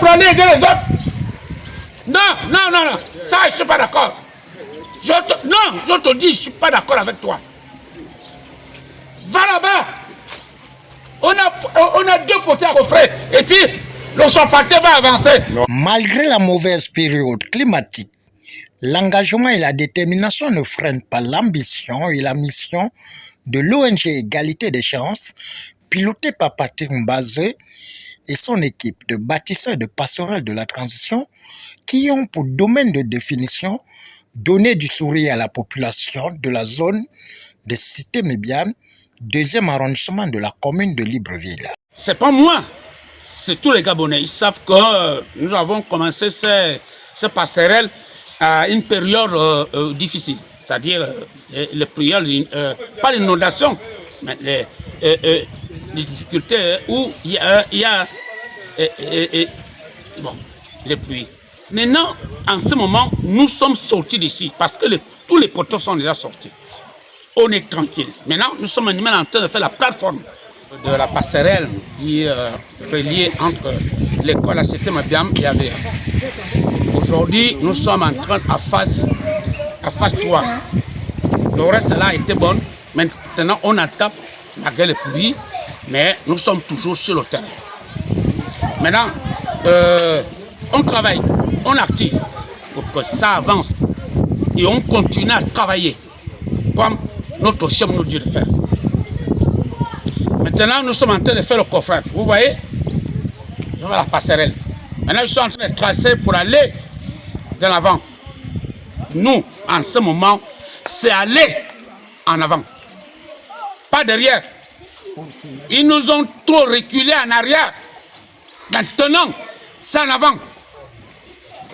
pour aller aider les autres. Non. Ça, je ne suis pas d'accord. Non, je te dis, je ne suis pas d'accord avec toi. Va là-bas. On a 2 potins à coffrer. Et puis, le champagné va avancer. Malgré la mauvaise période climatique, l'engagement et la détermination ne freinent pas l'ambition et la mission de l'ONG Égalité des chances, pilotée par Patrick Mbazé et son équipe de bâtisseurs de passerelles de la transition qui ont pour domaine de définition donner du sourire à la population de la zone de Cité-Mébiane, 2e arrondissement de la commune de Libreville. C'est pas moi, c'est tous les Gabonais. Ils savent que nous avons commencé ces passerelles à une période difficile, c'est-à-dire les périodes, pas l'inondation, mais les difficultés où il y a les pluies. Maintenant, en ce moment, nous sommes sortis d'ici parce que tous les poteaux sont déjà sortis. On est tranquille. Maintenant, nous sommes en train de faire la plateforme de la passerelle qui est reliée entre l'école à Cité-Mébiane et Avea. Aujourd'hui, nous sommes en train à phase 3. Le reste là était bon. Maintenant, on attaque malgré les pluies, mais nous sommes toujours sur le terrain. Maintenant, on travaille, on est actif pour que ça avance et on continue à travailler comme notre chef nous dit de faire. Maintenant, nous sommes en train de faire le coffret. Vous voyez, la passerelle. Maintenant, je suis en train de tracer pour aller de l'avant. Nous, en ce moment, c'est aller en avant, pas derrière. Ils nous ont trop reculé en arrière. Maintenant, c'est en avant.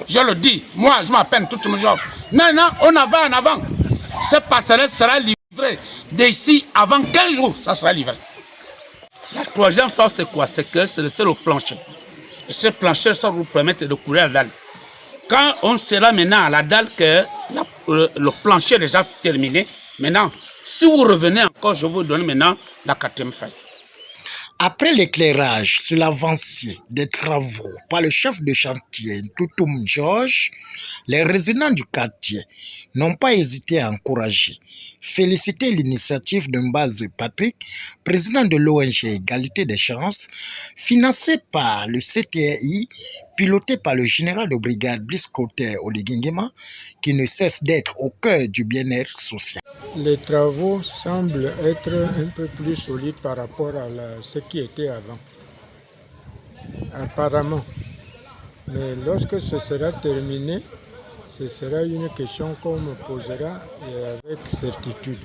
Je le dis, moi, je m'appelle tout le monde. Maintenant, on va en avant. Cette passerelle sera livrée d'ici avant 15 jours, ça sera livré. La 3e phase, c'est quoi? C'est de faire le plancher. Et ce plancher, ça vous permet de couler la dalle. Quand on sera maintenant à la dalle, que le plancher est déjà terminé, maintenant, si vous revenez encore, je vais vous donner maintenant la 4e phase. Après l'éclairage sur l'avancée des travaux par le chef de chantier Toutoum Georges, les résidents du quartier n'ont pas hésité à encourager, féliciter l'initiative de Mbazé Patrick, président de l'ONG Égalité des chances, financée par le CTRI, piloté par le général de brigade Blaise Clotaire Oligingema, qui ne cesse d'être au cœur du bien-être social. Les travaux semblent être un peu plus solides par rapport à ce qui était avant, apparemment. Mais lorsque ce sera terminé, ce sera une question qu'on me posera et avec certitude.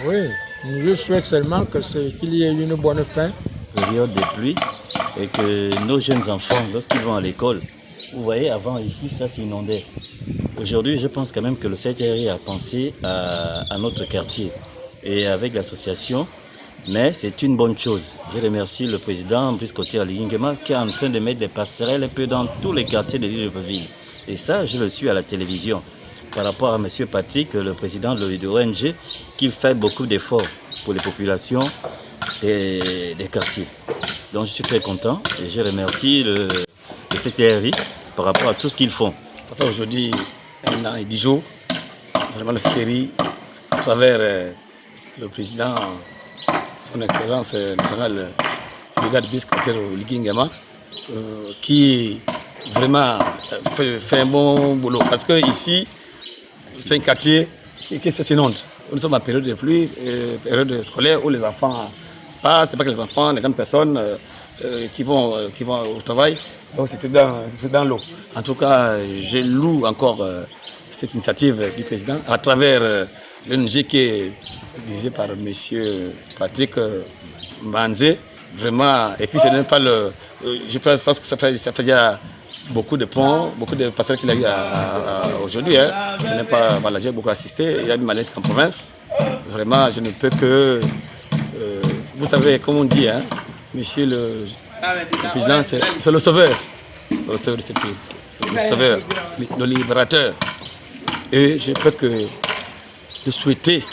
Oui, je souhaite seulement qu'il y ait une bonne fin. Période de pluie et que nos jeunes enfants, lorsqu'ils vont à l'école, vous voyez, avant ici, ça s'inondait. Aujourd'hui, je pense quand même que le CTRI a pensé à notre quartier et avec l'association, mais c'est une bonne chose. Je remercie le président Blaise Clotaire Oligingema qui est en train de mettre des passerelles un peu dans tous les quartiers de Libreville. Et ça, je le suis à la télévision. Par rapport à M. Patrick, le président de l'ONG, qui fait beaucoup d'efforts pour les populations des quartiers. Donc je suis très content et je remercie le CTRI par rapport à tout ce qu'ils font. Ça fait aujourd'hui 1 an et 10 jours, vraiment le CTRI, à travers le président, son excellence nationale, brigade Blaise Clotaire Oligingema, qui vraiment fait un bon boulot. Parce que ici, c'est un quartier qui s'inonde. Nous sommes en période de pluie, période scolaire où les enfants passent, c'est pas que les enfants, les grandes personnes qui vont au travail, donc c'était dans l'eau. En tout cas, je loue encore cette initiative du président à travers l'ONG qui est dirigée par M. Patrick Mbazé. Vraiment, et puis ce n'est pas le... Je pense que ça fait déjà beaucoup de ponts, beaucoup de passerelles qu'il a eu aujourd'hui. Hein. Ce n'est pas... Voilà, j'ai beaucoup assisté, il y a du malaise en province. Vraiment, je ne peux que... vous savez, comme on dit, hein, monsieur le président, c'est le sauveur. C'est le sauveur de ce pays. C'est le sauveur, le libérateur. Et je peux que de souhaiter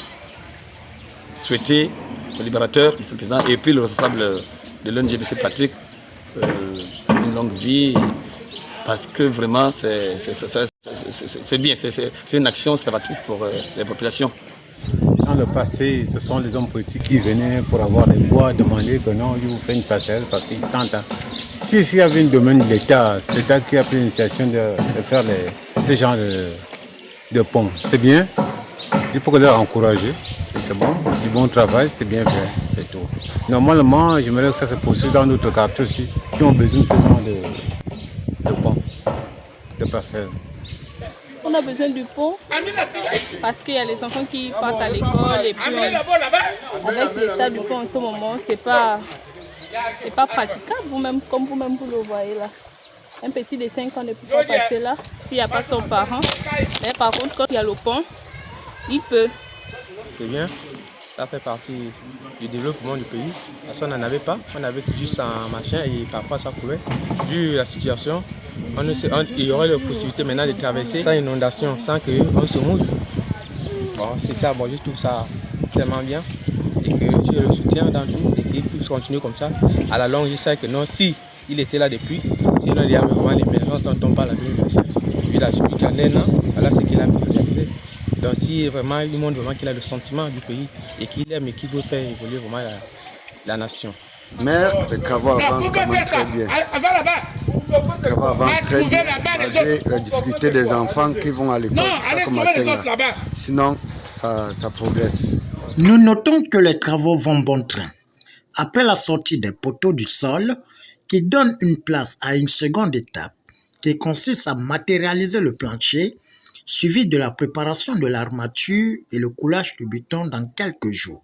le libérateur, le président, et puis le responsable de l'ONG, M. Patrick, une longue vie, parce que vraiment c'est bien, c'est une action salvatrice pour les populations. Dans le passé, ce sont les hommes politiques qui venaient pour avoir les voix, demander que non, ils vous font une passerelle parce qu'ils tentent. Si il y avait une domaine de l'État, c'est l'État qui a pris l'initiation de faire ce genre de pont. C'est bien, il faut leur encourager, c'est bon, du bon travail, c'est bien fait, c'est tout. Normalement, j'aimerais que ça se poursuive dans d'autres quartiers aussi, qui ont besoin de ce genre de pont, de passerelle. On a besoin du pont parce qu'il y a les enfants qui partent à l'école et puis avec l'état du pont en ce moment, c'est pas praticable, comme vous-même vous le voyez là. Un petit de 5 ans ne peut pas passer là s'il n'y a pas son parent. Mais par contre, quand il y a le pont, il peut. C'est bien, ça fait partie du développement du pays. Parce qu'on n'en avait pas, on avait juste un machin et parfois ça pouvait. Vu la situation, il y aurait la possibilité maintenant de traverser sans inondation, sans qu'on se mouille. Bon, c'est ça, bon, je trouve ça tellement bien et que je le soutiens dans tout et qu'il puisse continuer comme ça. À la longue, je sais que non, si il était là depuis, sinon il y a vraiment l'émergence dont on parle à 2025. Puis là, depuis qu'il y a un an, voilà ce qu'il a réalisé. Donc si vraiment il montre vraiment qu'il a le sentiment du pays et qu'il aime et qu'il veut faire évoluer vraiment la nation. Mais les travaux avancent quand même très bien. Les travaux avancent très bien, malgré la difficulté des enfants qui vont à l'école chaque matin. Là. Sinon, ça progresse. Nous notons que les travaux vont bon train. Après la sortie des poteaux du sol, qui donne une place à une seconde étape, qui consiste à matérialiser le plancher, suivi de la préparation de l'armature et le coulage du béton dans quelques jours.